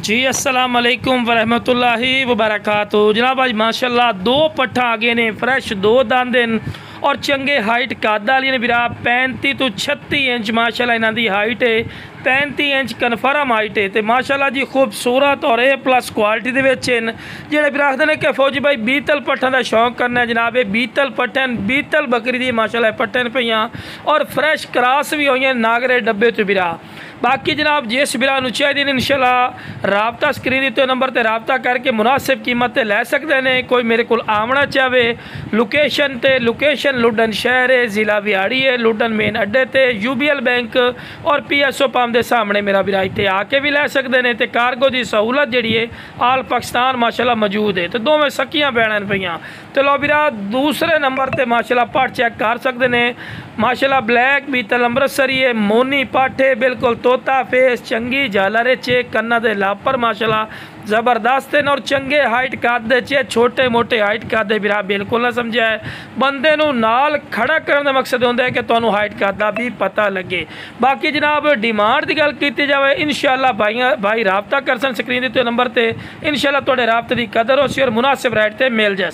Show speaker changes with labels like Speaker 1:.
Speaker 1: जी अस्सलाम वालेकुम वरहमतुल्लाहि वबरकातुहू। जनाब आज माशाल्लाह दो पट्ठा आगे ने फ्रैश दो दांदे और चंगे हाइट कद वाली ने बिरा 35 तो 36 इंच माशाल्लाह इन्हां दी हाइट है। 35 इंच कन्फर्म हाइट है तो माशाल्लाह जी खूबसूरत और A+ क्वालिटी दे विच हैं। जेड़े बिरा आखदे ने कि फौजी भाई बीतल पट्ठा का शौक करना है जनाब, बीतल पट्ठन बीतल बकरी दी माशाल्लाह पट्ठन पईयां और फ्रैश क्रॉस भी हुई नागरे डब्बे तो बिरा। बाकी जनाब जिस बिरा चाहिए इंशाल्लाह राबता स्क्रीन दिते नंबर पर राबता करके मुनासिब कीमत ते लै सकते हैं। कोई मेरे को आमना चाहे लोकेशन ते लोकेशन लुडन शहर है, ज़िला विहाड़ी है, लुडन मेन अड्डे ते UBL बैंक और PSO पंप के सामने मेरा बिरा इतने आके भी लै सकते हैं। तो कारगो की सहूलत जी है आल पाकिस्तान माशाल्लाह मौजूद है। तो दोवें सकियां भैन पईयां तो लो बिरा दूसरे नंबर पर माशाल्लाह पट चेक कर सकते हैं। माशाल्लाह ब्लैक बीतल अमृतसरी है, मोनी पाठे बिल्कुल तोता फेस चंगी झालर चे कन्ना दे लापर माशाल्लाह जबरदस्त है और चंगे हाइट कद चे छोटे मोटे हाइट कद बिरा बिल्कुल ना समझा है। बंदे नूं नाल खड़ा करने का मकसद होंदा है कि तुहानूं हाइट कद दा भी पता लगे। बाकी जनाब डिमांड की गल की जाए इंशाल्लाह भाई राबता कर सन स्क्रीन दिते नंबर पर इंशाल्लाह तुहाडे राबते की कदर हो सी और मुनासिब रेट ते मिल जाए।